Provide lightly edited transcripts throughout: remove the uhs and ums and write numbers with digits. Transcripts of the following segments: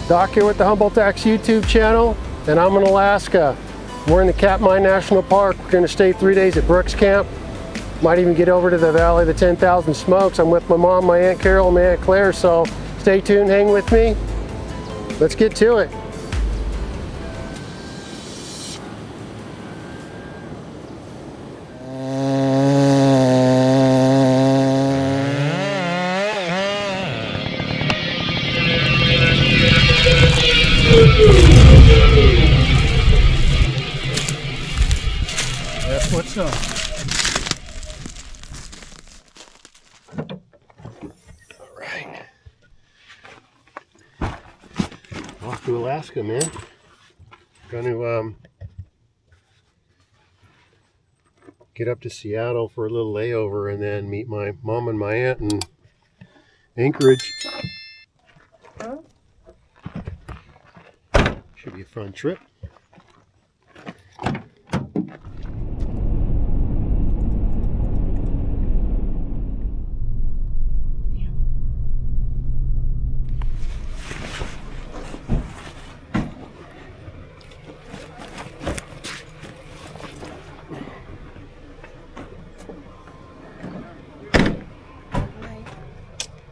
Doc here with the Humboldt X YouTube channel, and I'm in Alaska. We're in the Katmai National Park. We're going to stay 3 days at Brooks Camp. Might even get over to the Valley of the 10,000 Smokes. I'm with my mom, my Aunt Carol, and my Aunt Claire, so stay tuned, hang with me. Let's get to it. That's what's up. All right. Off to Alaska, man. Gonna get up to Seattle for a little layover and then meet my mom and my aunt in Anchorage. Should be a fun trip.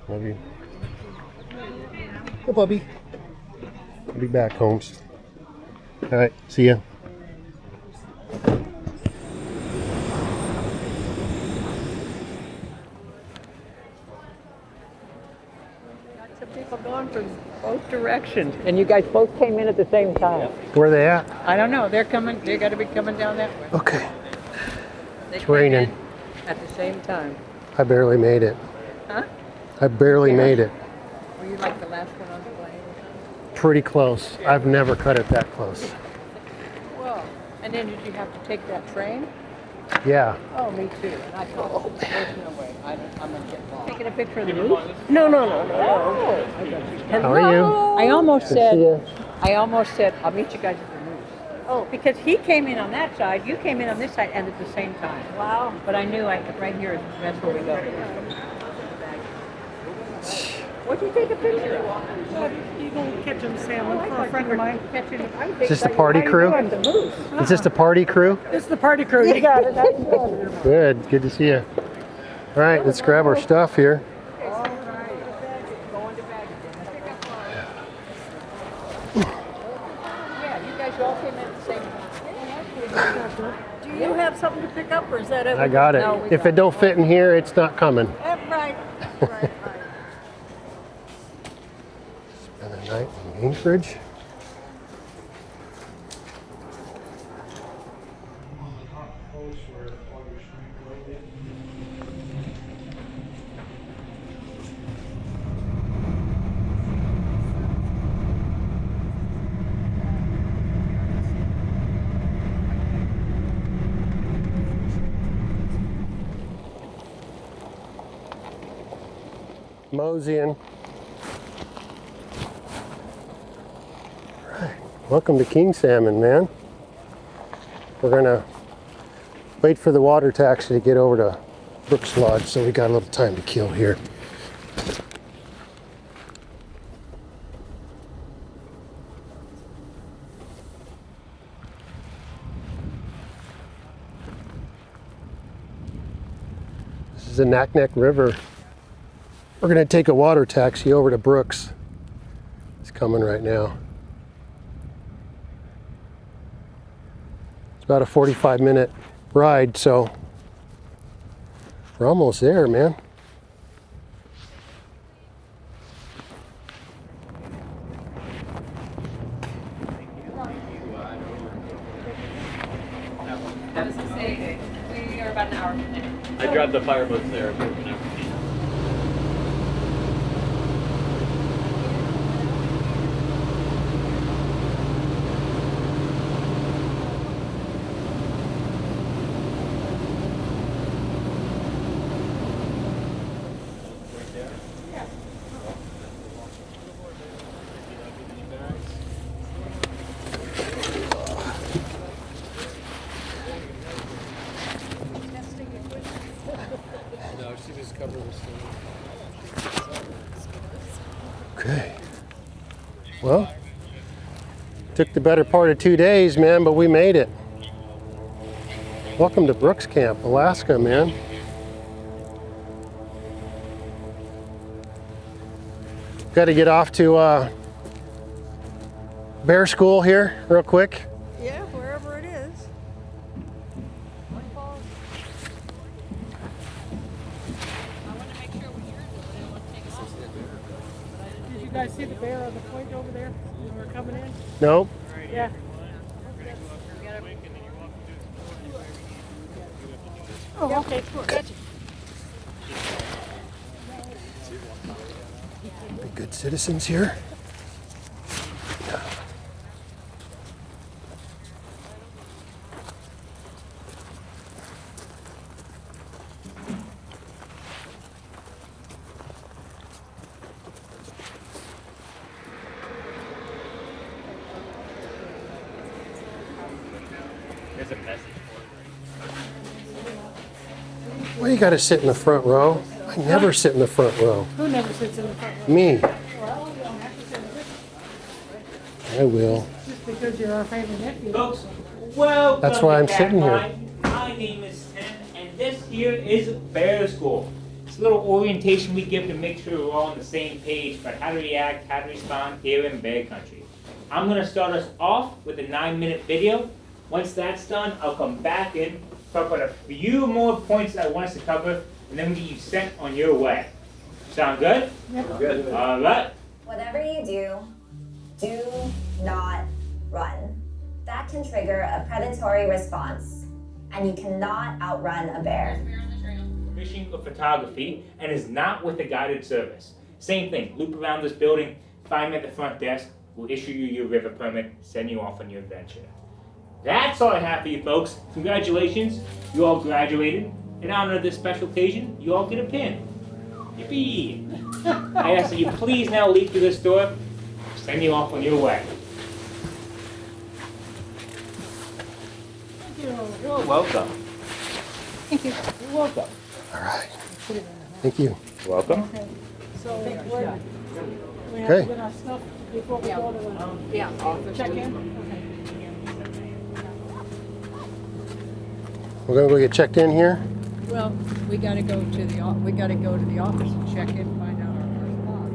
Love you. Go, Bubby. I'll be back, Holmes. All right, see ya. Some people going from both directions, and you guys both came in at the same time. Where are they at? I don't know. They're coming. They got to be coming down that way. Okay. They It's raining. came in at the same time. I barely made it. Huh? I barely made it. Were you like the last one on the plane? Pretty close. I've never cut it that close. Well, and then did you have to take that train? Yeah. Oh, me too. And I thought, there's no way. I'm gonna get lost. Taking a picture of the moose? No. Oh, How are you? I almost Good to see ya. said, I'll meet you guys at the moose. Oh, because he came in on that side, you came in on this side, and at the same time. Wow. But I knew right here, that's where we go. What'd you take a picture of? You going catching salmon for a friend of mine? Is this the party crew? The moose. Is this the party crew? It's the party crew. You got it. That's good. Good. Good to see you. All right, let's grab our stuff here. All right. Going to bag again. Yeah, you guys all came in at the same time. Do you have something to pick up, or is that everything? I got it. No, we If got it don't fit in here, it's not coming. Right. Spend the night in Anchorage. Moseying. Right. Welcome to King Salmon, man. We're gonna wait for the water taxi to get over to Brooks Lodge, so we got a little time to kill here. This is the Naknek River. We're going to take a water taxi over to Brooks. It's coming right now. It's about a 45-minute ride, so we're almost there, man. We are about an hour from there. I drive the fireboats there. Well, took the better part of 2 days, man, but we made it. Welcome to Brooks Camp, Alaska, man. Got to get off to bear school here real quick. Yeah, wherever it is. Did you guys see the bear on the point over there when we were coming in? Nope. Yeah. Oh, okay, cool. Gotcha. Be good citizens here. There's a message Well, you got to sit in the front row. I never sit in the front row. Who never sits in the front row? Me. Well, you don't have to sit in this I will. just because you're our favorite nephew. Folks, welcome That's why I'm to sitting here. Katmai. My name is Tim, and this here is Bear School. It's a little orientation we give to make sure we're all on the same page about how to react, how to respond here in bear country. I'm going to start us off with a 9-minute video. Once that's done, I'll come back in, talk about a few more points that I want us to cover, and then we get you sent on your way. Sound good? Yep. Good. All right. Whatever you do not run. That can trigger a predatory response, and you cannot outrun a bear. Fishing or photography, and is not with a guided service. Same thing, loop around this building, find me at the front desk, we'll issue you your river permit, send you off on your adventure. That's all I have for you folks. Congratulations, you all graduated. In honor of this special occasion, you all get a pin. Yippee! I ask that you please now leave through this door, send you off on your way. You're welcome. Thank you. You're welcome. All right. Thank you. You're welcome. So we have Okay. to get our stuff before we go to check in. We're gonna go get checked in here. Well, we gotta go to the office and check in, find out our spot.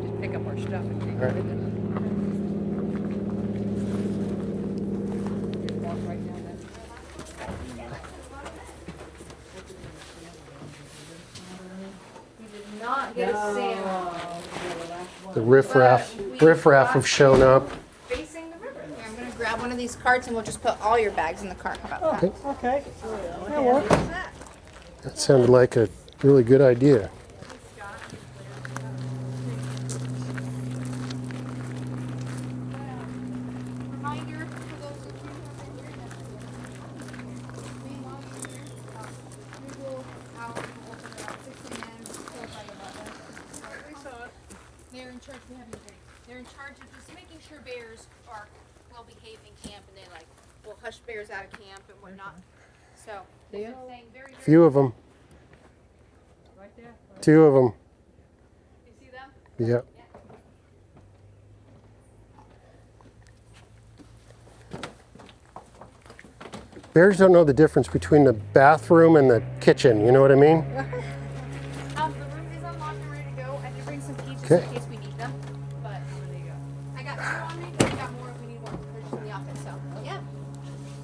Just pick up our stuff and take it with us. Just walk right down that. Not get a salmon The riffraff have shown up. facing the river. Here, I'm gonna grab one of these carts and we'll just put all your bags in the cart. How about that? Okay. That works. That sounded like a really good idea. Reminder for those of you who have been here that meanwhile you're here, we will out and open it up 6 a.m. till by 11. They're in charge. We have your date. They're in charge of just making sure bears are well behaved in camp, and they will hush bears out of camp and whatnot. So Yeah. saying very, very. Few of them. Right there. 2 of them. You see them? Yep. Bears don't know the difference between the bathroom and the kitchen. You know what I mean? The room is unlocked and ready to go. I did bring some keys just Okay. in case we need them. But I got 2 on me, but I got more if we need more. They're just in the office, so yeah.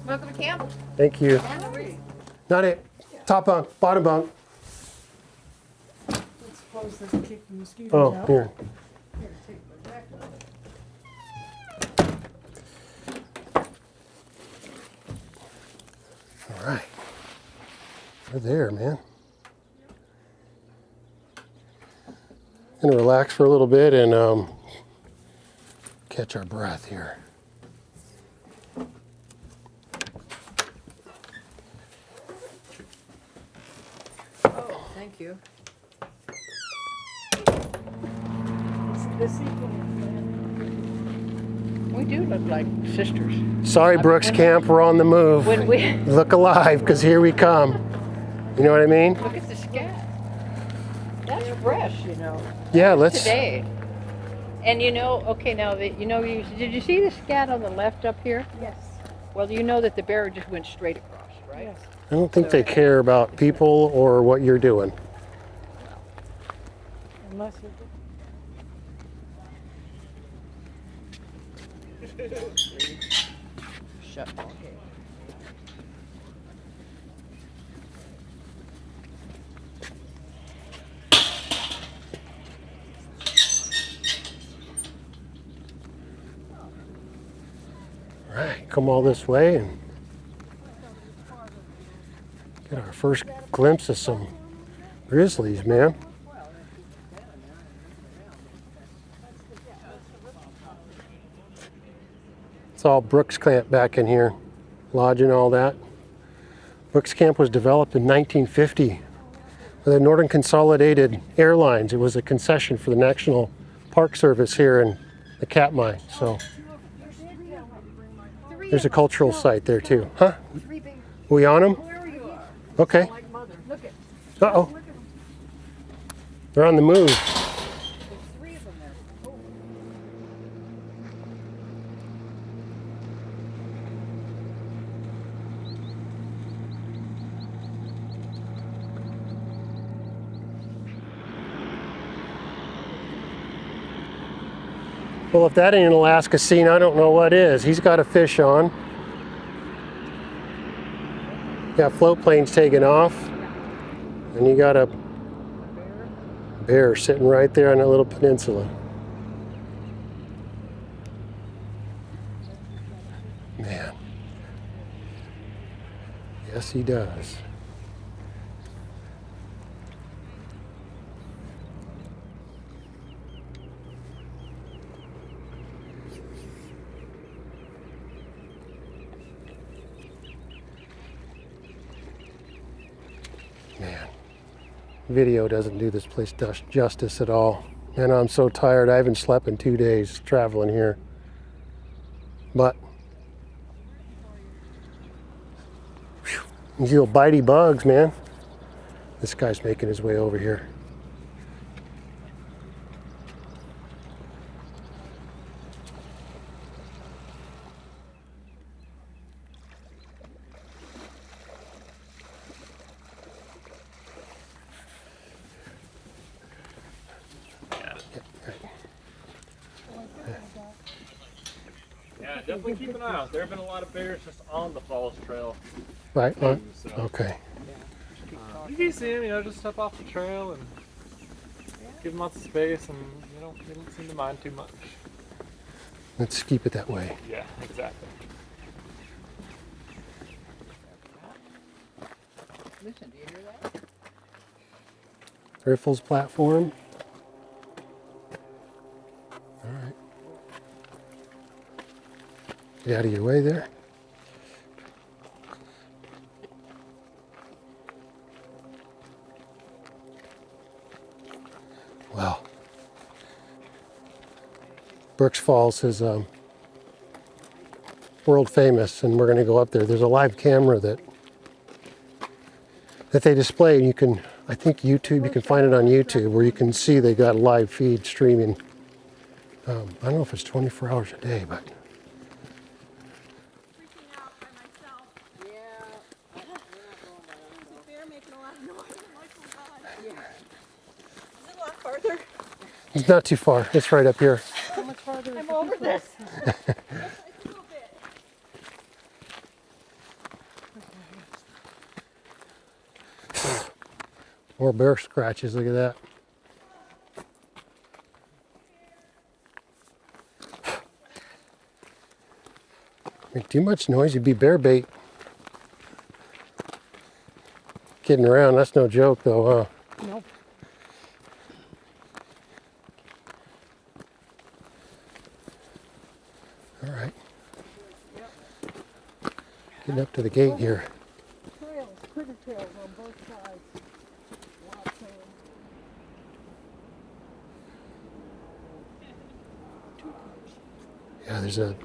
Welcome to camp. Thank you. Yeah, no worries. Not it. Top bunk, bottom bunk. Let's close this and kick the mosquitoes Oh, out. here. Here, take my jacket off. All right. We're there, man. Gonna relax for a little bit and catch our breath here. Oh, thank you. This equal. We do look like sisters. Sorry, Brooks Camp, we're on the move. When we Look alive, because here we come. You know what I mean? look at the scat. That's fresh, you know. Yeah, let's. Today. And you know, okay, now that did you see the scat on the left up here? Yes. Well, you know that the bear just went straight across, right? Yes. I don't think they care about people or what you're doing. Unless it. Shut. Okay. All right, come all this way and get our first glimpse of some grizzlies, man. It's all Brooks Camp back in here, lodge and all that. Brooks Camp was developed in 1950 by the Northern Consolidated Airlines. It was a concession for the National Park Service here in the Katmai. So there's a cultural site there too. Huh? We on them? Okay. Uh-oh. They're on the move. Well, if that ain't an Alaska scene, I don't know what is. He's got a fish on. Got float planes taking off. And you got a bear sitting right there on that little peninsula. Man. Yes, he does. Man, video doesn't do this place justice at all. And I'm so tired. I haven't slept in 2 days traveling here. But whew, these little bitey bugs, man. This guy's making his way over here. Yeah, definitely keep an eye out. There have been a lot of bears just on the falls trail. Right? So, Okay. if you see them, just step off the trail and give them lots of space, and you don't seem to mind too much. Let's keep it that way. Yeah, exactly. Listen, do you hear that? Riffles platform. All right. Get out of your way there. Wow. Brooks Falls is world famous, and we're going to go up there. There's a live camera that they display. You can, I think YouTube, you can find it on YouTube, where you can see they got a live feed streaming. I don't know if it's 24 hours a day, but Freaking out by myself. Yeah. There's a bear making a lot of noise. I'm like, oh god. Yeah. Is it a lot farther? it's not too far. It's right up here. How much farther is I'm the over people? this. It's a little bit. More bear scratches. Look at that. Make too much noise, you'd be bear bait. Kidding around, that's no joke though, huh? Nope. All right. Getting up to the gate here. Trails, critter trails on both sides. Lots of them. Yeah, there's a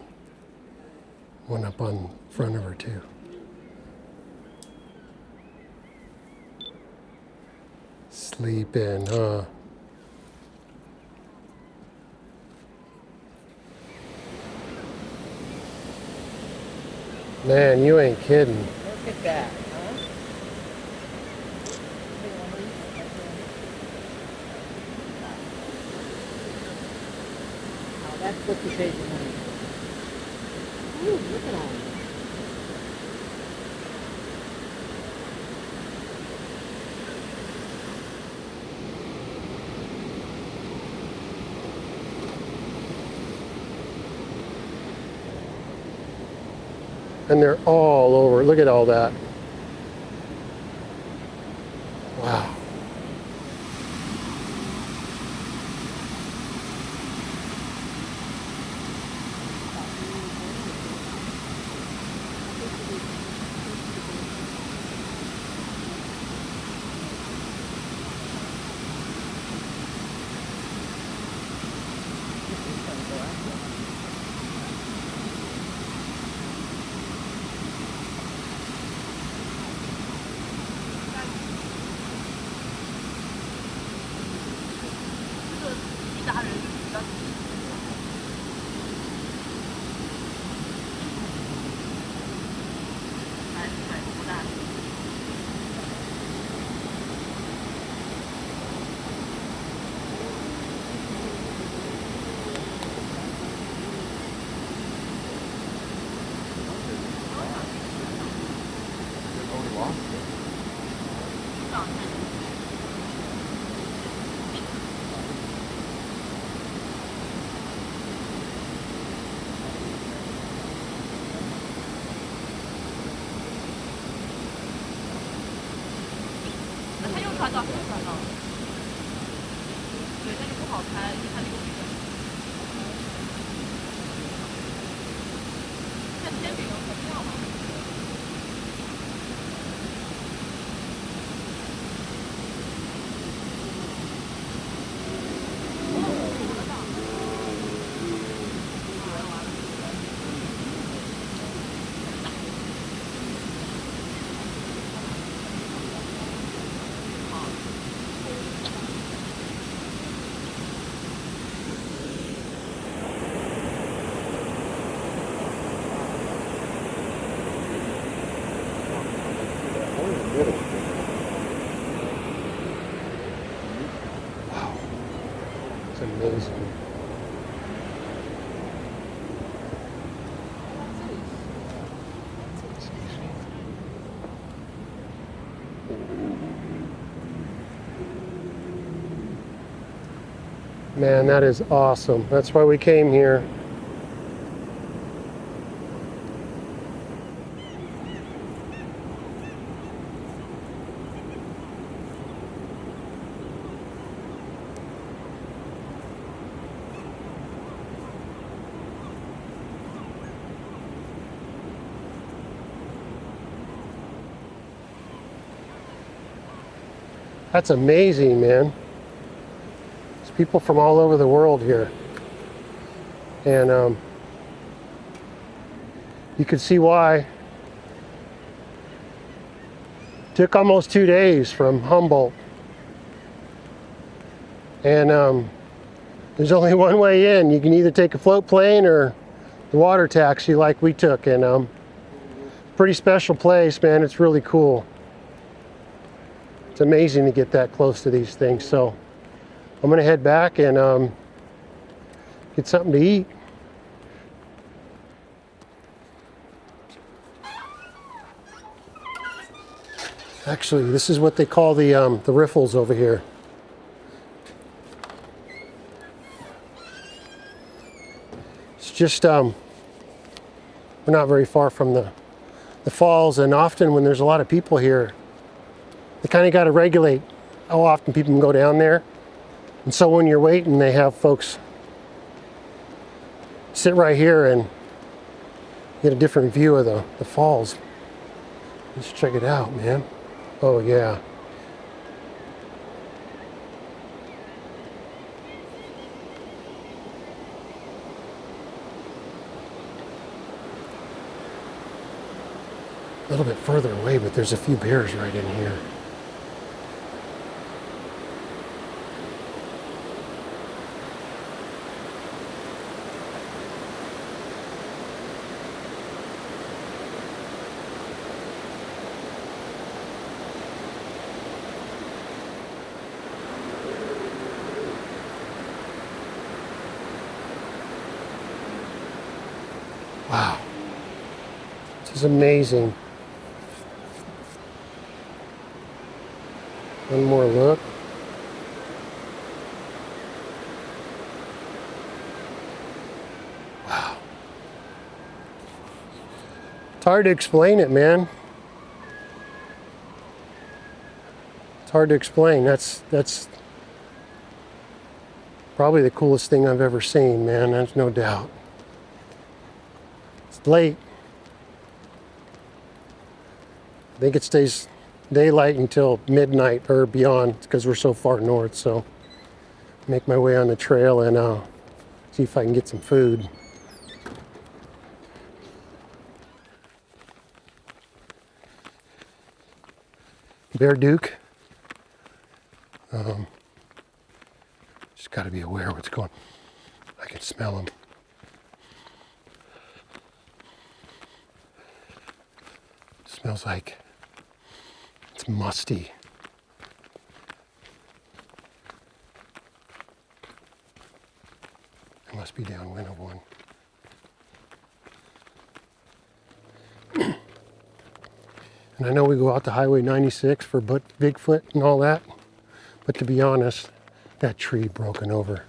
one up on front of her too. Sleeping, huh? Man, you ain't kidding. Look at that, huh? Now that's what you save your money. Ooh, look at all that. And they're all over. Look at all that. Wow. Wow. It's amazing. Man, that is awesome. That's why we came here. That's amazing, man. There's people from all over the world here. And you can see why. Took almost 2 days from Humboldt. And there's only one way in. You can either take a float plane or the water taxi like we took. And pretty special place, man. It's really cool. It's amazing to get that close to these things. So I'm gonna head back and get something to eat. Actually, this is what they call the riffles over here. It's just we're not very far from the falls, and often when there's a lot of people here, they kind of got to regulate how often people can go down there. And so when you're waiting, they have folks sit right here and get a different view of the falls. Let's check it out, man. Oh yeah. A little bit further away, but there's a few bears right in here. Wow. This is amazing. One more look. Wow. It's hard to explain it, man. It's hard to explain. That's probably the coolest thing I've ever seen, man. There's no doubt. It's late. I think it stays daylight until midnight or beyond because we're so far north. So make my way on the trail and see if I can get some food. Bear Duke. Just got to be aware of what's going on. I can smell them. Smells like it's musty. It must be downwind of one. And I know we go out to Highway 96 for Bigfoot and all that, but to be honest, that tree broken over.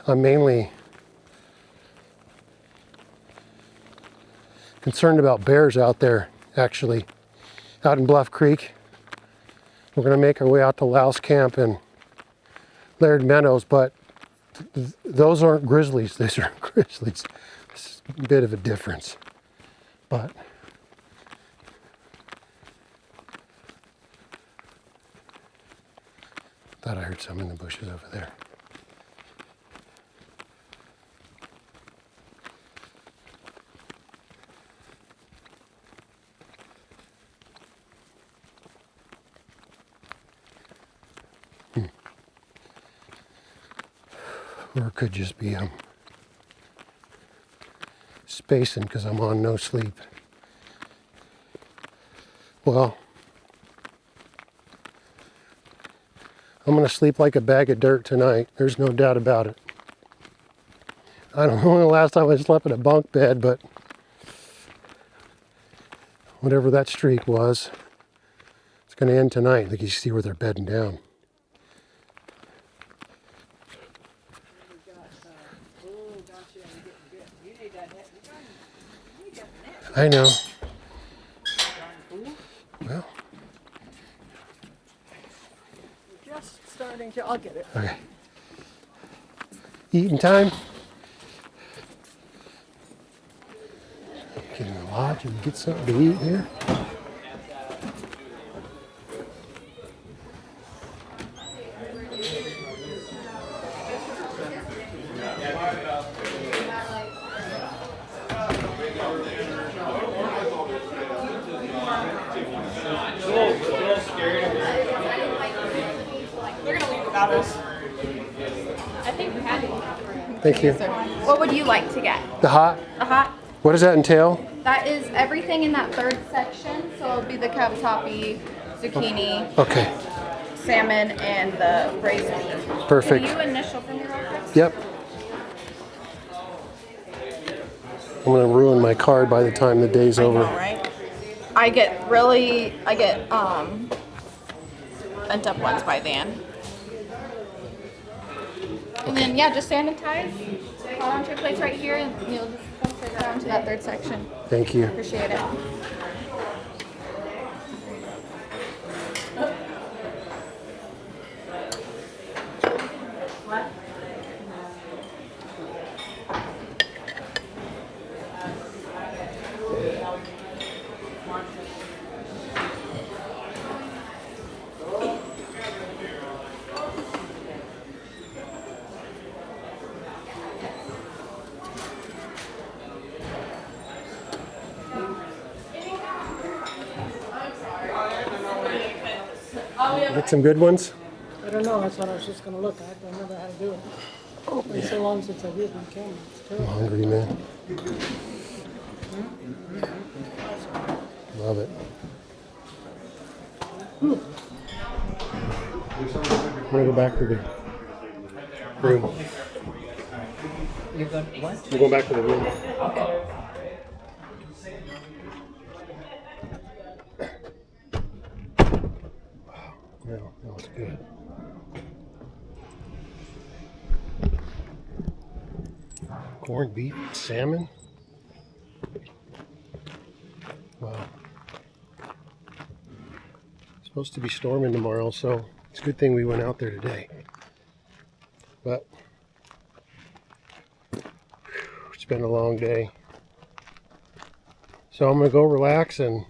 I'm mainly concerned about bears out there, actually, out in Bluff Creek. We're going to make our way out to Louse Camp and Laird Meadows, but those aren't grizzlies. These are grizzlies. It's a bit of a difference. But thought I heard some in the bushes over there. Or it could just be spacing because I'm on no sleep. Well, I'm going to sleep like a bag of dirt tonight. There's no doubt about it. I don't know when the last time I slept in a bunk bed, but whatever that streak was, it's going to end tonight. Like you see where they're bedding down. I know. Well, Just starting to, I'll get it. okay. Eating time. Get in the lodge and get something to eat here. I think we had it. Thank you. What would you like to get? The hot. A hot? What does that entail? That is everything in that third section. So it'll be the cavatappi, zucchini, Okay. salmon, and the braised beef. Perfect. Can you initial for me real quick? Yep. I'm gonna ruin my card by the time the day's over. Right. I get bent up ones by then. And then yeah, just sanitize. Hold on to your plates right here, and you'll just come straight down to that third section. Thank you. Appreciate it. Get some good ones. I don't know, that's what I was just gonna look at. I never had to do it. It's been so long since I've used my camera. It's I'm terrible. hungry, man. Love it. I'm gonna go back to the room. You're going what? We're going back to the room. Okay. No, that was good. Corned beef, salmon. Wow. It's supposed to be storming tomorrow, so it's a good thing we went out there today. But it's been a long day. So I'm gonna go relax and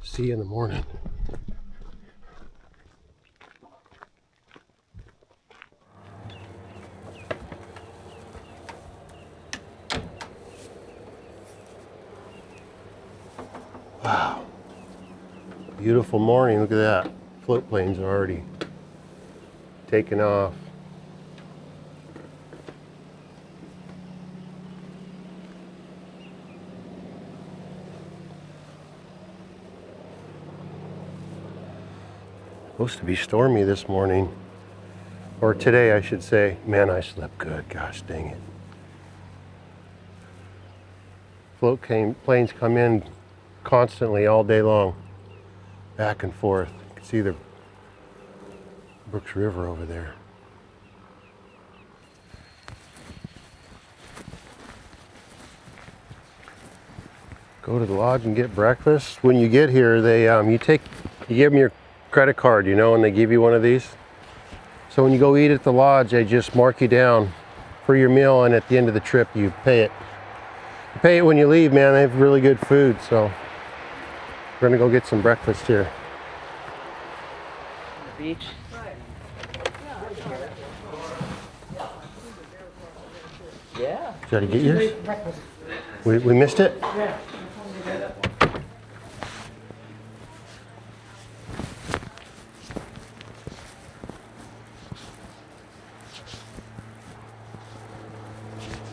see you in the morning. Wow. Beautiful morning. Look at that. Float planes are already taking off. Supposed to be stormy this morning. Or today, I should say. Man, I slept good. Gosh dang it. Planes come in constantly all day long. Back and forth. You can see the Brooks River over there. Go to the lodge and get breakfast. When you get here, they you give them your credit card, you know, and they give you one of these. So when you go eat at the lodge, they just mark you down for your meal, and at the end of the trip, you pay it. You pay it when you leave, man. They have really good food, so we're gonna go get some breakfast here. Beach. Yeah. Did you get yours? We missed it? Yeah.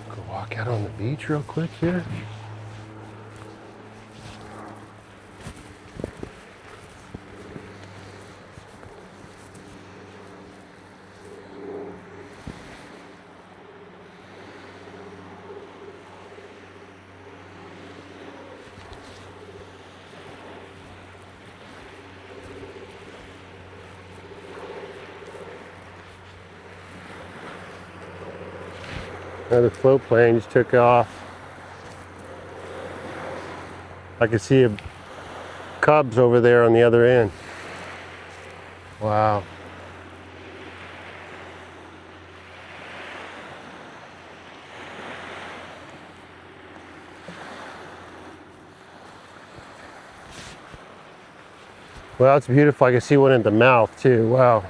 Go walk out on the beach real quick here. Another float plane just took off. I can see cubs over there on the other end. Wow. Well, it's beautiful. I can see one in the mouth too. Wow.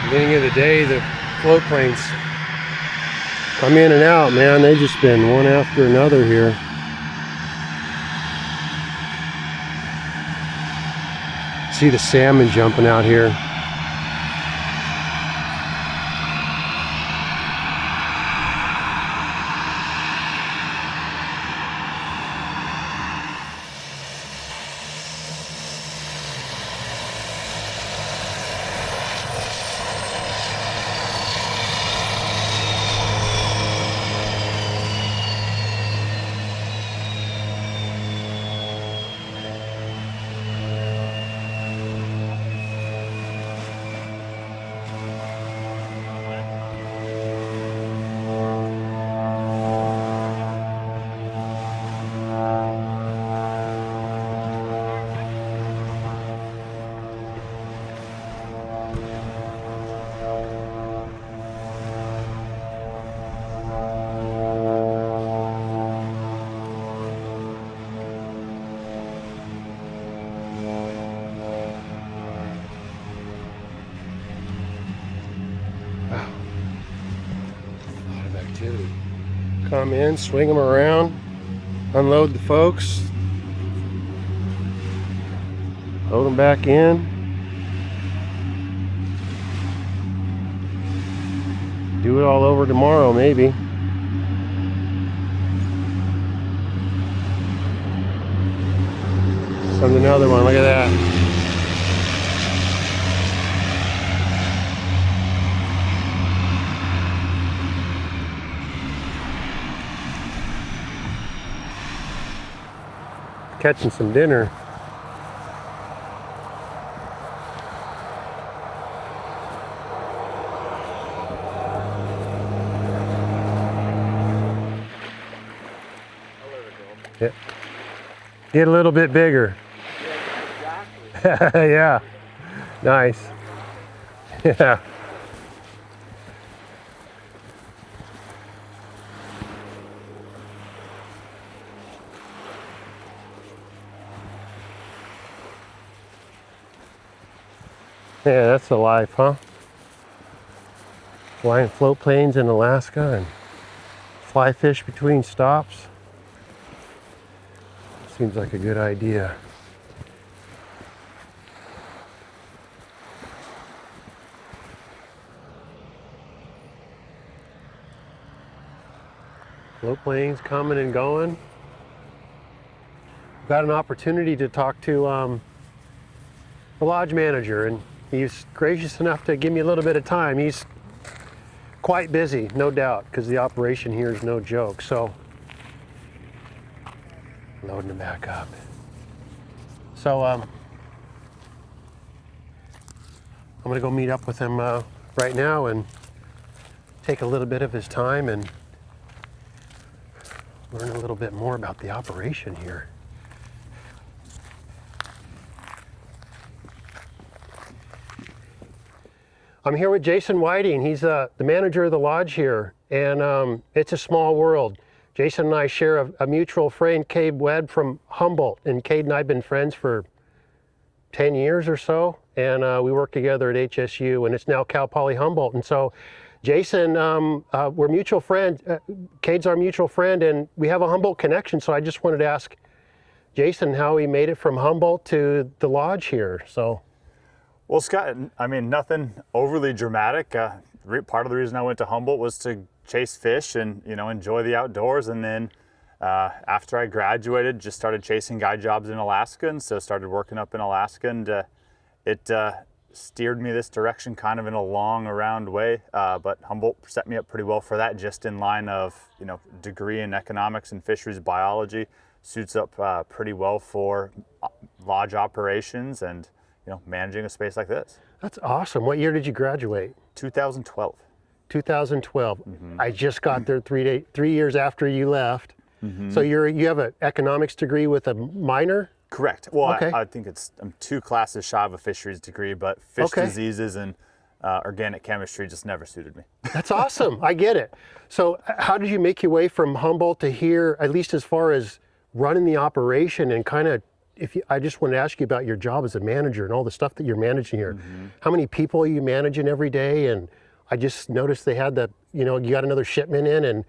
Beginning of the day, the float planes come in and out, man. They've just been one after another here. See the salmon jumping out here. Come in, swing them around, unload the folks, load them back in. Do it all over tomorrow, maybe. There's another one, look at that. Catching some dinner. Yeah. Get a little bit bigger. Yeah. Nice. Yeah. Yeah, that's the life, huh? Flying float planes in Alaska and fly fish between stops. Seems like a good idea. Float planes coming and going. Got an opportunity to talk to the lodge manager, and he's gracious enough to give me a little bit of time. He's quite busy, no doubt, because the operation here is no joke. So, loading it back up. So, I'm gonna go meet up with him right now and take a little bit of his time and learn a little bit more about the operation here. I'm here with Jason Whiting. He's the manager of the lodge here, and it's a small world. Jason and I share a mutual friend, Cade Webb from Humboldt, and Cade and I have been friends for 10 years or so, and we work together at HSU, and it's now Cal Poly Humboldt. And so Jason, we're mutual friends. Cade's our mutual friend, and we have a Humboldt connection, so I just wanted to ask Jason how he made it from Humboldt to the lodge here. So. Well, Scott, I mean, nothing overly dramatic. Part of the reason I went to Humboldt was to chase fish and, you know, enjoy the outdoors. And then after I graduated, just started chasing guide jobs in Alaska, and so started working up in Alaska, and it steered me this direction kind of in a long, around way. But Humboldt set me up pretty well for that, just in line of, you know, degree in economics and fisheries biology. Suits up pretty well for lodge operations and, you know, managing a space like this. That's awesome. What year did you graduate? 2012. 2012. Mm-hmm. I just got there 3 years after you left. Mm-hmm. So you have an economics degree with a minor? Correct. Well, okay. I think I'm 2 classes shy of a fisheries degree, but fish diseases and organic chemistry just never suited me. That's awesome. I get it. So how did you make your way from Humboldt to here, at least as far as running the operation and kind of, I just want to ask you about your job as a manager and all the stuff that you're managing here. Mm-hmm. How many people are you managing every day? And I just noticed they had you got another shipment in,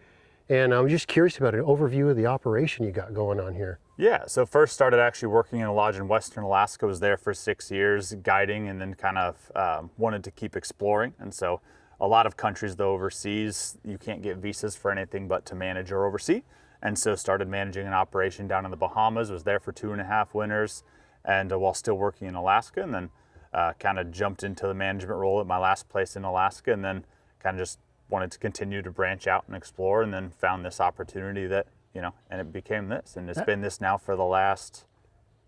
and I was just curious about an overview of the operation you got going on here. Yeah, so first started actually working in a lodge in Western Alaska, was there for 6 years guiding, and then kind of wanted to keep exploring. And so a lot of countries though overseas, you can't get visas for anything but to manage or oversee. And so started managing an operation down in the Bahamas, was there for 2.5 winters, and while still working in Alaska, and then kind of jumped into the management role at my last place in Alaska, and then kind of just wanted to continue to branch out and explore, and then found this opportunity that, you know, and it became this, and it's been this now for the last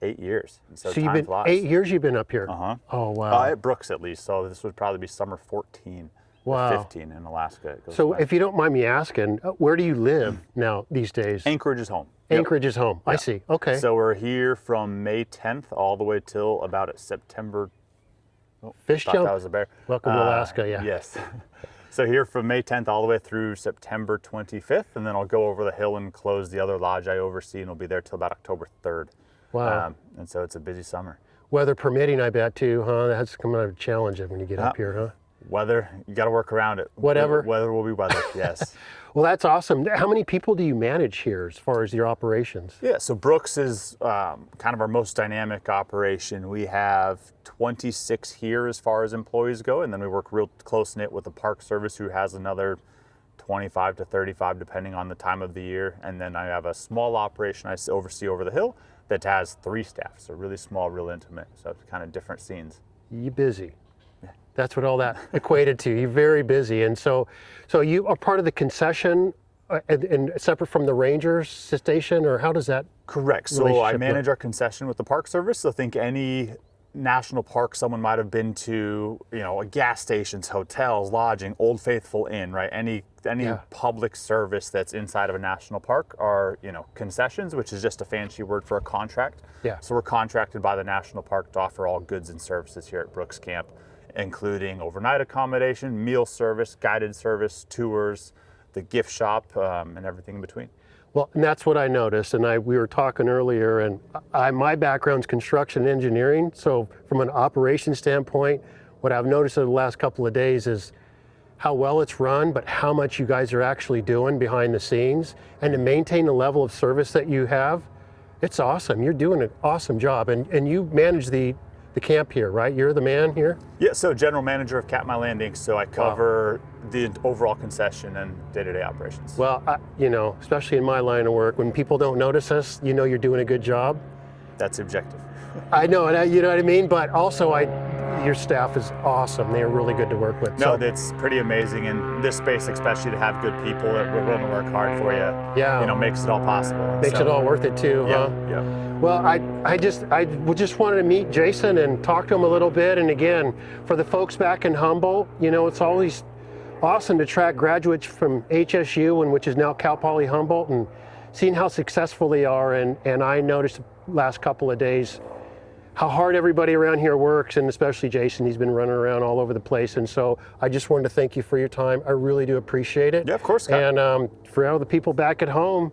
8 years. And so you've been flies. 8 years you've been up here? Uh-huh. Oh, wow. At Brooks at least, so this would probably be summer 14. Wow. 15 in Alaska. So if you don't mind me asking, where do you live now these days? Anchorage is home. Anchorage is home. Yeah. I see. Okay. So we're here from May 10th all the way till about September. Oh, Fish thought jump. That was a bear. Welcome to Alaska. Yeah. Yes. So here from May 10th all the way through September 25th, and then I'll go over the hill and close the other lodge I oversee, and we'll be there till about October 3rd. Wow. And so it's a busy summer. Weather permitting, I bet too, huh? That's coming out of a challenge when you get up here, huh? Weather, you got to work around it. Whatever. Weather will be weather, yes. Well, that's awesome. How many people do you manage here as far as your operations? Yeah, so Brooks is kind of our most dynamic operation. We have 26 here as far as employees go, and then we work real close-knit with the Park Service, who has another 25 to 35 depending on the time of the year. And then I have a small operation I oversee over the hill, that has 3 staff. So really small, real intimate. So it's kind of different scenes. You busy. That's what all that equated to. You're very busy. And so you are part of the concession and separate from the ranger station, or how does that? Correct. So I relationship manage look? our concession with the Park Service. So think any national park someone might have been to, you know, a gas stations, hotels, lodging, Old Faithful Inn, right? Any Yeah. public service that's inside of a national park are, you know, concessions, which is just a fancy word for a contract. Yeah. So we're contracted by the national park to offer all goods and services here at Brooks Camp, including overnight accommodation, meal service, guided service, tours, the gift shop, and everything in between. Well, and that's what I noticed, and we were talking earlier, and my background's construction engineering, so from an operations standpoint, what I've noticed over the last couple of days is how well it's run, but how much you guys are actually doing behind the scenes, and to maintain the level of service that you have, it's awesome. You're doing an awesome job, and you manage the camp here, right? You're the man here? Yeah, so general manager of Katmai Landing, so I cover the overall concession and day-to-day operations. Well, you know, especially in my line of work, when people don't notice us, you know you're doing a good job. That's objective. I know, and you know what I mean? But also, your staff is awesome. They're really good to work with. No, that's pretty amazing in this space, especially to have good people that we're willing to work hard for you. Yeah. You know, makes it all possible. Makes it all worth it too, huh? Yeah. Well, I just wanted to meet Jason and talk to him a little bit. And again, for the folks back in Humboldt, you know, it's always awesome to track graduates from HSU, and which is now Cal Poly Humboldt, and seeing how successful they are. And I noticed the last couple of days how hard everybody around here works, and especially Jason. He's been running around all over the place. And so I just wanted to thank you for your time. I really do appreciate it. Yeah, of course, Scott. And for all the people back at home,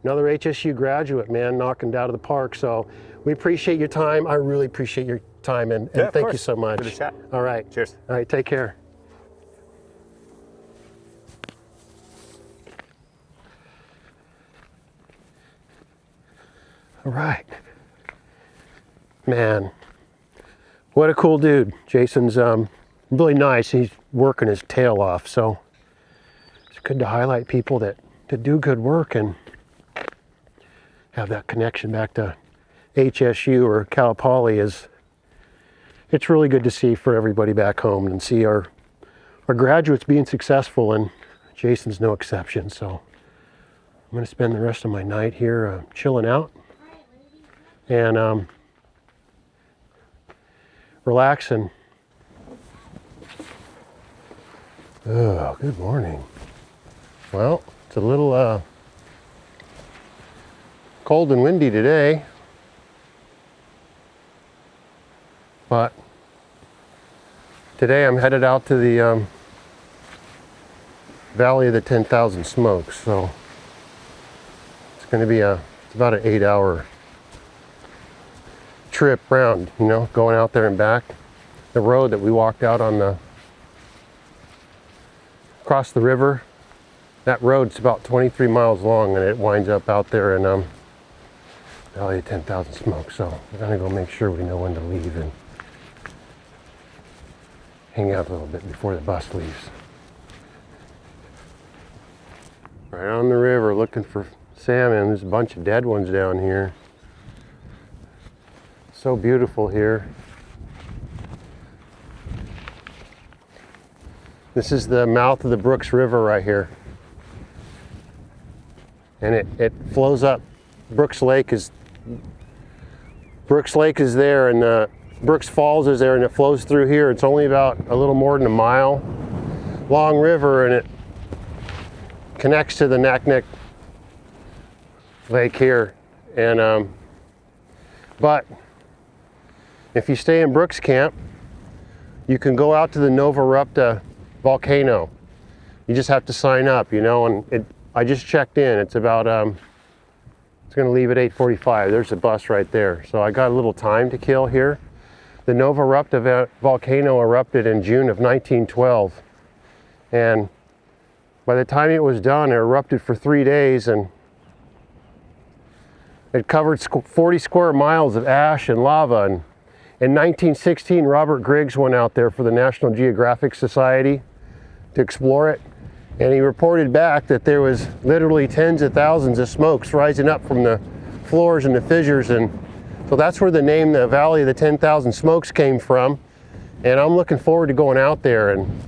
another HSU graduate, man, knocking it out of the park. So we appreciate your time. I really appreciate your time, and Yeah, of thank you course. so much. Good to chat. All right. Cheers. All right, take care. All right. Man, what a cool dude. Jason's really nice. He's working his tail off, so it's good to highlight people that do good work and have that connection back to HSU or Cal Poly. It's really good to see for everybody back home, and see our graduates being successful, and Jason's no exception. So I'm going to spend the rest of my night here chilling out and relaxing. Oh, good morning. Well, it's a little cold and windy today, but today I'm headed out to the Valley of the 10,000 Smokes, so it's going to be it's about an 8-hour trip round, you know, going out there and back. The road that we walked out on across the river, that road's about 23 miles long, and it winds up out there in Valley of 10,000 Smokes. So we're gonna go make sure we know when to leave and hang out a little bit before the bus leaves. Right on the river looking for salmon. There's a bunch of dead ones down here. So beautiful here. This is the mouth of the Brooks River right here. And it flows up. Brooks Lake is there, and Brooks Falls is there, and it flows through here. It's only about a little more than a mile long river, and it connects to the Naknek Lake here. And but if you stay in Brooks Camp, you can go out to the Novarupta volcano. You just have to sign up, you know, and I just checked in. It's about it's going to leave at 8:45. There's a bus right there. So I got a little time to kill here. The Novarupta volcano erupted in June of 1912, and by the time it was done, it erupted for 3 days, and it covered 40 square miles of ash and lava. And in 1916, Robert Griggs went out there for the National Geographic Society to explore it, and he reported back that there was literally tens of thousands of smokes rising up from the floors and the fissures, and so that's where the name, the Valley of the 10,000 Smokes, came from. And I'm looking forward to going out there, and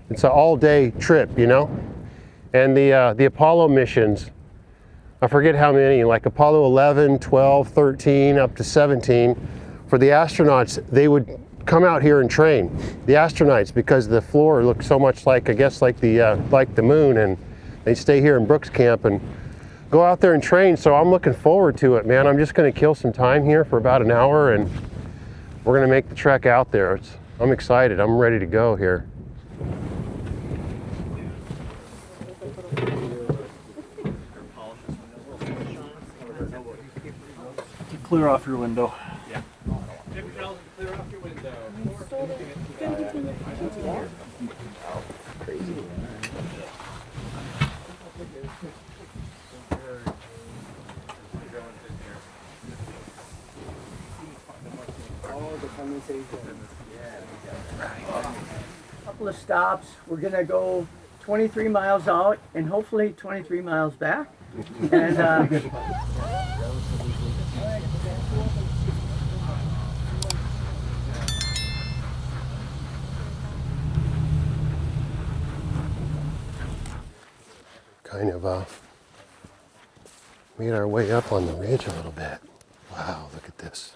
it's an all-day trip, you know. And the Apollo missions, I forget how many, like Apollo 11, 12, 13, up to 17. For the astronauts, they would come out here and train, the astronauts, because the floor looked so much like, I guess, like the moon, and they stay here in Brooks Camp and go out there and train. So I'm looking forward to it, man. I'm just going to kill some time here for about an hour, and we're going to make the trek out there. I'm excited. I'm ready to go here. Clear off your window. Yeah. Clear off your window. Couple of stops. We're gonna go 23 miles out and hopefully 23 miles back. And kind of made our way up on the ridge a little bit. Wow, look at this.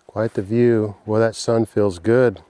Quite the view. Boy, that sun feels good.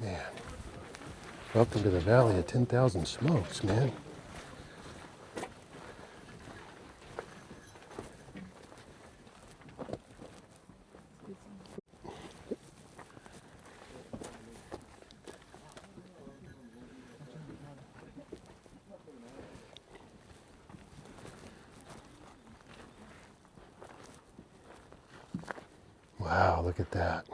Man, welcome to the Valley of 10,000 Smokes, man. Wow, look at that.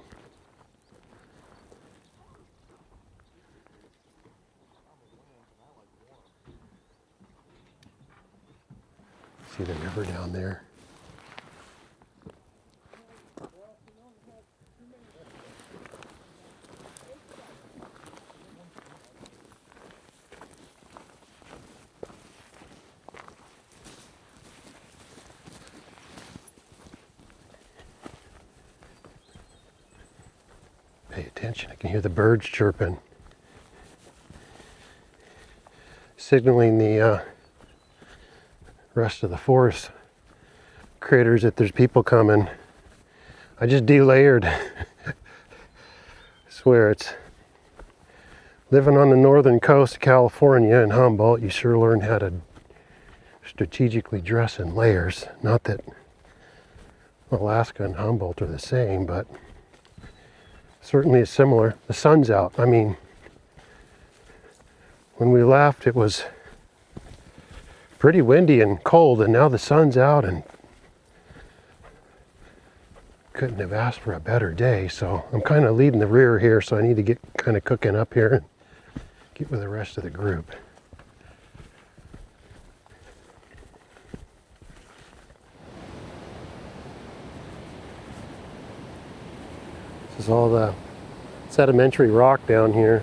See the river down there. Pay attention, I can hear the birds chirping, signaling the rest of the forest critters that there's people coming. I just delayered. I swear it's Living on the northern coast of California in Humboldt, you sure learn how to strategically dress in layers. Not that Alaska and Humboldt are the same, but certainly it's similar. The sun's out. I mean, when we left, it was pretty windy and cold, and now the sun's out, and couldn't have asked for a better day. So I'm kind of leading the rear here, so I need to get kind of cooking up here and get with the rest of the group. This is all the sedimentary rock down here.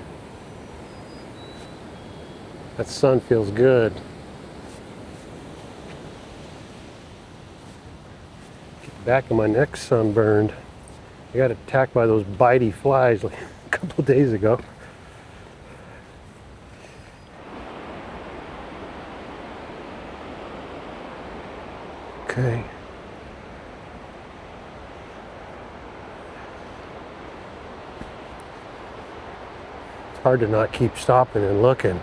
That sun feels good. Get the back of my neck sunburned. I got attacked by those bitey flies like a couple days ago. Okay. It's hard to not keep stopping and looking.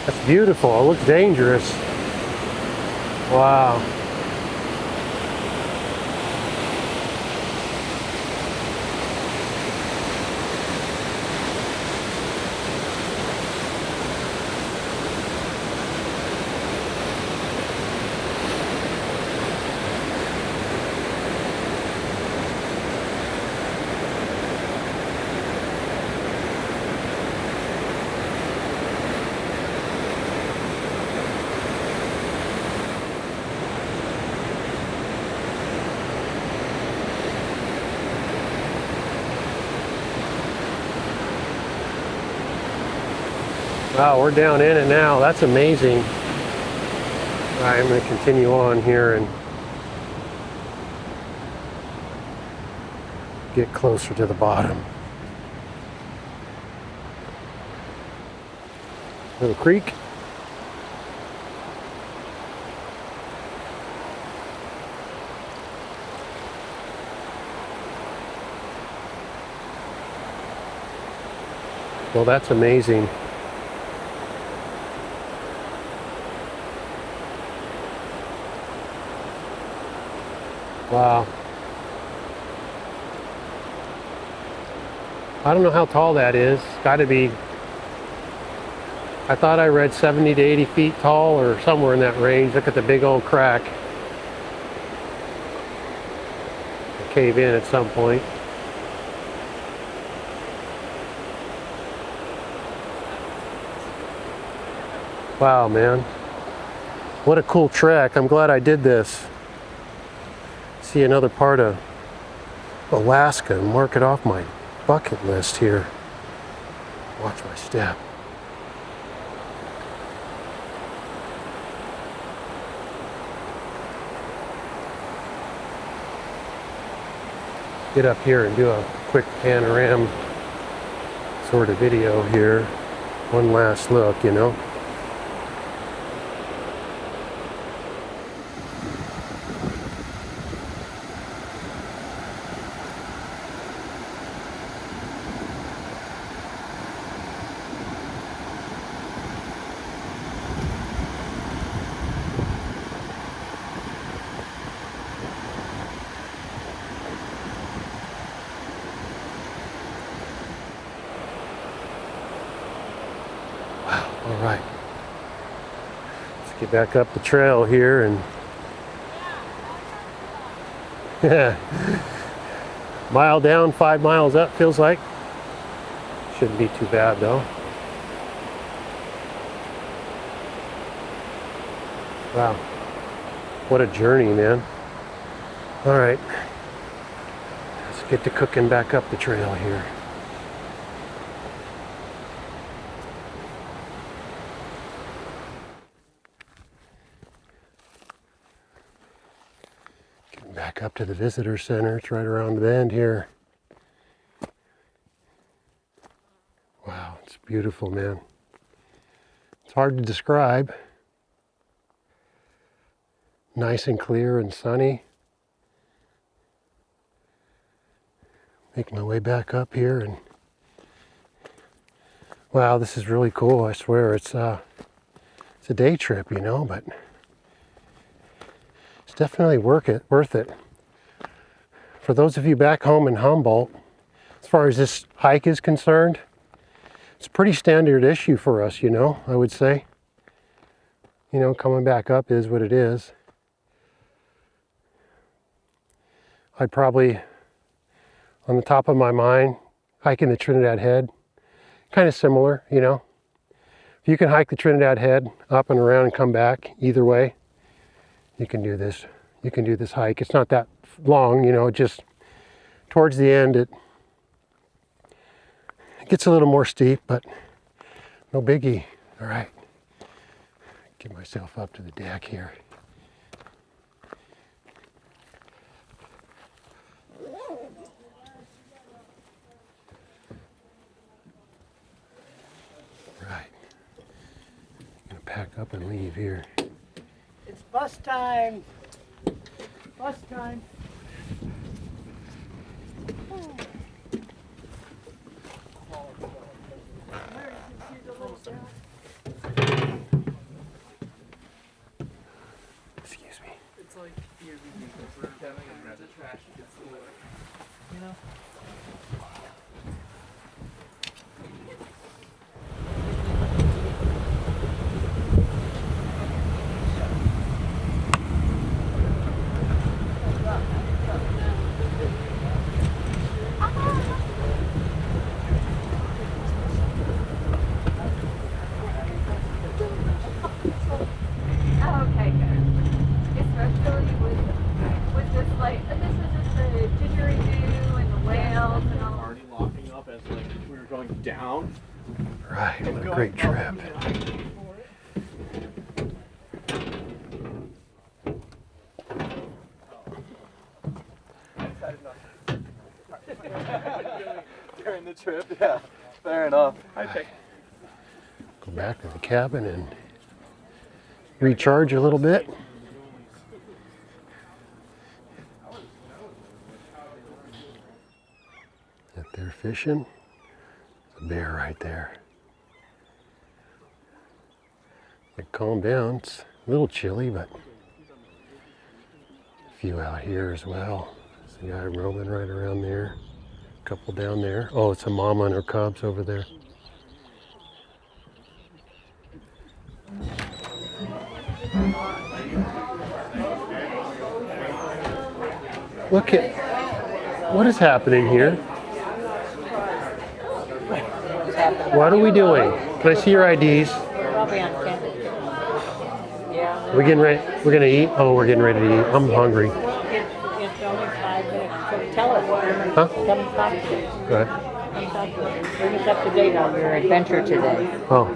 That's beautiful. It looks dangerous. Wow. Wow, we're down in it now. That's amazing. All right, I'm going to continue on here and get closer to the bottom. Little creek. Well, that's amazing. Wow. I don't know how tall that is. It's got to be, I thought I read 70 to 80 feet tall or somewhere in that range. Look at the big old crack. It'll cave in at some point. Wow, man. What a cool trek. I'm glad I did this. See another part of Alaska and mark it off my bucket list here. Watch my step. Get up here and do a quick panorama sort of video here. One last look, you know. All right, let's get back up the trail here and mile down, 5 miles up feels like. Shouldn't be too bad though. Wow, what a journey, man. All right, let's get to cooking back up the trail here. Back up to the visitor center. It's right around the bend here. Wow, it's beautiful, man. It's hard to describe. Nice and clear and sunny. Making my way back up here and Wow, this is really cool. I swear it's a day trip, you know, but it's definitely worth it. For those of you back home in Humboldt, as far as this hike is concerned, it's a pretty standard issue for us, you know, I would say. You know, coming back up is what it is. I'd probably, on the top of my mind, hiking the Trinidad Head. Kind of similar, you know. If you can hike the Trinidad Head up and around and come back, either way, you can do this. You can do this hike. It's not that long, you know, just towards the end it gets a little more steep, but no biggie. All right, get myself up to the deck here. Right, I'm gonna pack up and leave here. It's bus time. Bus time. Excuse me. It's like years we're down and grab the trash and get cooler. You know? Okay, good. Especially with this like this is just the didgeridoo and the whales and all. Already locking up as like we were going down. Right, what a great trip. During the trip, yeah. Fair enough. I think. Go back to the cabin and recharge a little bit. Up there fishing. There's a bear right there. It calmed down. It's a little chilly, but a few out here as well. There's a guy roaming right around there. A couple down there. Oh, it's a mama and her cubs over there. Look at what is happening here. What are we doing? Can I see your IDs? Probably on camera. Yeah. We're getting ready. We're gonna eat. Oh, we're getting ready to eat. I'm hungry. It's only 5 minutes. So tell us. Huh? Come talk to us. Go ahead. Come talk to us. Bring us up to date on your adventure today. Oh.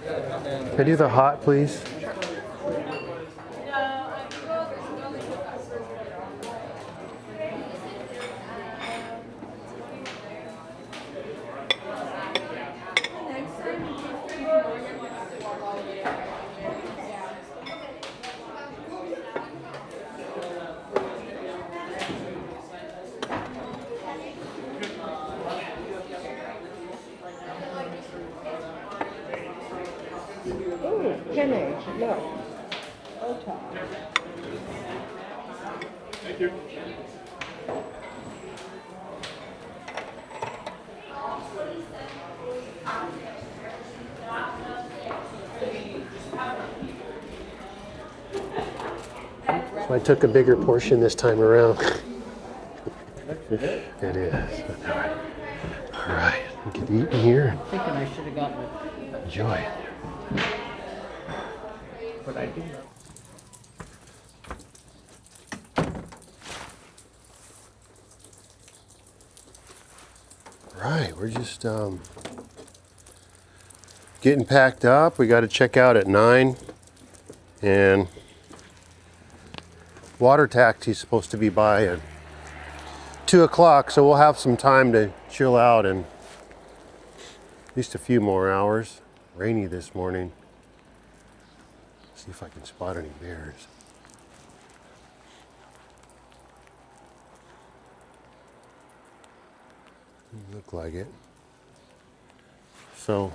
Can I do the hot, please? Kenny, look. Thank you. So I took a bigger portion this time around. It is. All right. All right. We can eat in here I'm thinking I should have gotten it. and enjoy it. But I didn't. Right, we're just getting packed up. We got to check out at 9, and water taxi's supposed to be by at 2 o'clock, so we'll have some time to chill out and at least a few more hours. Rainy this morning. See if I can spot any bears. Look like it. So,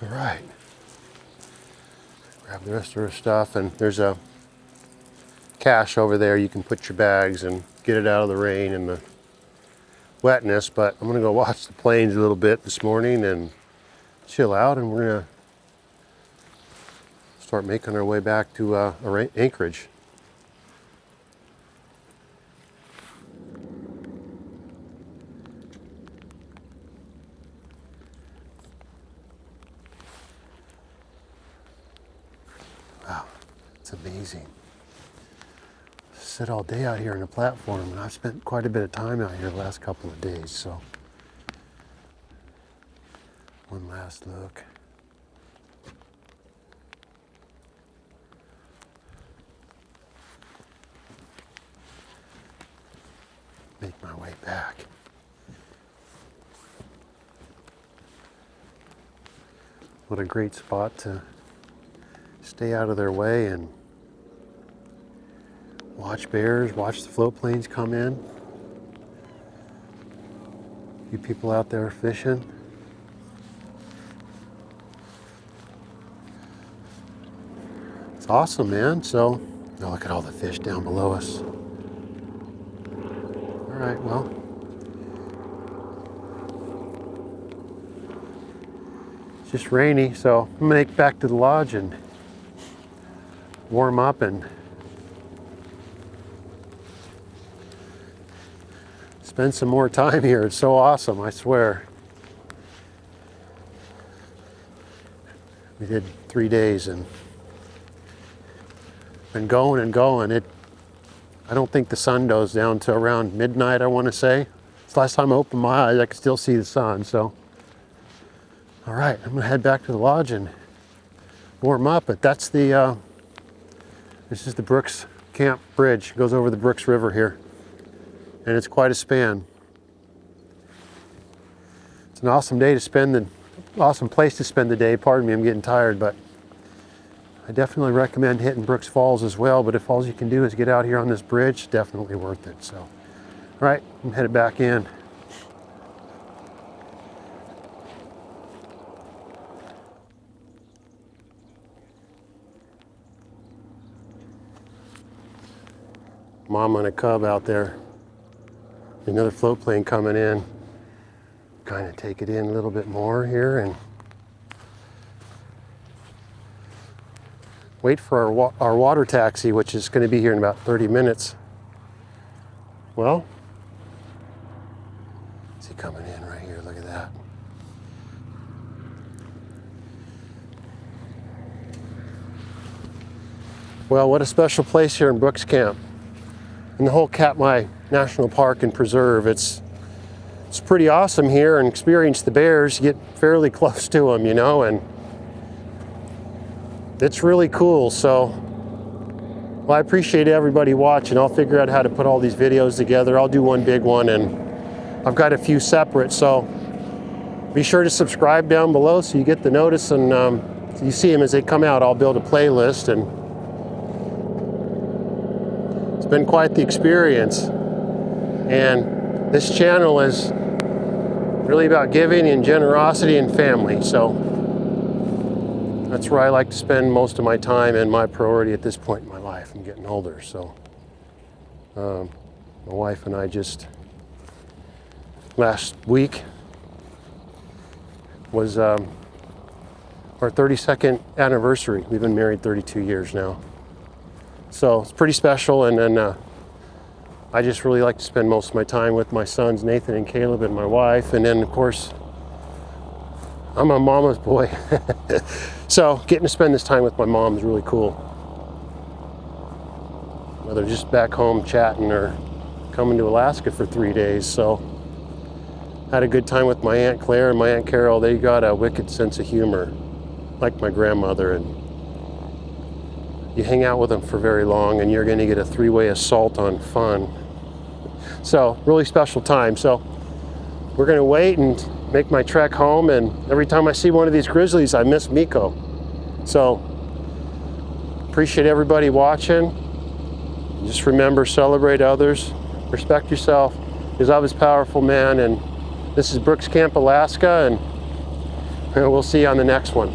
all right. Grab the rest of our stuff, and there's a cache over there. You can put your bags and get it out of the rain and the wetness. But I'm gonna go watch the planes a little bit this morning and chill out, and we're gonna start making our way back to Anchorage. Wow, it's amazing. Sit all day out here on the platform, and I've spent quite a bit of time out here the last couple of days, so one last look. Make my way back. What a great spot to stay out of their way and watch bears, watch the float planes come in. A few people out there fishing. It's awesome, man. So, oh, look at all the fish down below us. All right, well, it's just rainy, so I'm gonna make it back to the lodge and warm up and spend some more time here. It's so awesome, I swear. We did 3 days and been going and going. I don't think the sun goes down to around midnight, I want to say. It's the last time I opened my eyes, I could still see the sun, so. All right, I'm gonna head back to the lodge and warm up, but that's the, this is the Brooks Camp Bridge. It goes over the Brooks River here, and it's quite a span. It's an awesome day to spend awesome place to spend the day. Pardon me, I'm getting tired, but I definitely recommend hitting Brooks Falls as well, but if all you can do is get out here on this bridge, definitely worth it. So, all right, I'm headed back in. Mom and a cub out there. Another float plane coming in. Kind of take it in a little bit more here and wait for our water taxi, which is going to be here in about 30 minutes. Well, is he coming in right here? Look at that. Well, what a special place here in Brooks Camp. And the whole Katmai National Park and Preserve. It's pretty awesome here, and experience the bears. You get fairly close to them, you know, and it's really cool. So, well, I appreciate everybody watching. I'll figure out how to put all these videos together. I'll do one big one, and I've got a few separate. So be sure to subscribe down below so you get the notice, and you see them as they come out. I'll build a playlist, and it's been quite the experience. And this channel is really about giving and generosity and family. So that's where I like to spend most of my time and my priority at this point in my life. I'm getting older, so my wife and I just last week was our 32nd anniversary. We've been married 32 years now, so it's pretty special. And then I just really like to spend most of my time with my sons Nathan and Caleb and my wife, and then of course I'm a mama's boy. So getting to spend this time with my mom is really cool. Whether just back home chatting or coming to Alaska for 3 days. So had a good time with my Aunt Claire and my Aunt Carol. They got a wicked sense of humor, like my grandmother, and you hang out with them for very long and you're gonna get a three-way assault on fun. So really special time. So we're gonna wait and make my trek home, and every time I see one of these grizzlies, I miss Miko. So appreciate everybody watching. Just remember, celebrate others, respect yourself, because love is powerful, man, and This is Brooks Camp, Alaska, and we'll see you on the next one.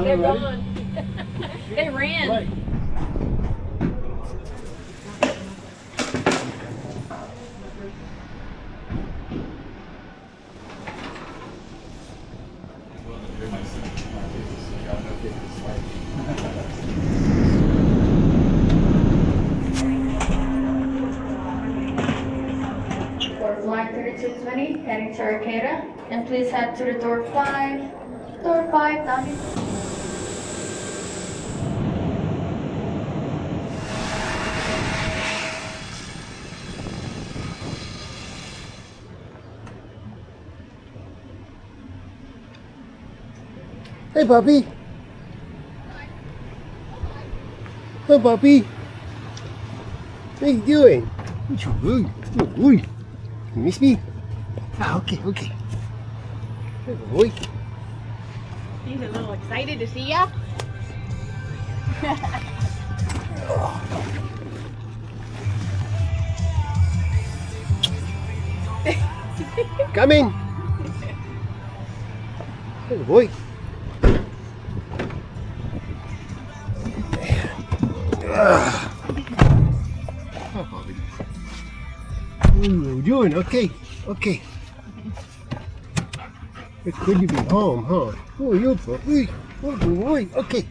They're gone. They ran. For flight 3220, heading to Arcata, and please head to the door 5. Door 5, down in. Hey, puppy. Hi, puppy. What are you doing? Good boy. You miss me? Ah, okay. Good boy. He's a little excited to see ya. Coming. Good boy. What are you doing? Okay. It's good to be home, huh? Oh, you puppy. Oh, boy. Okay.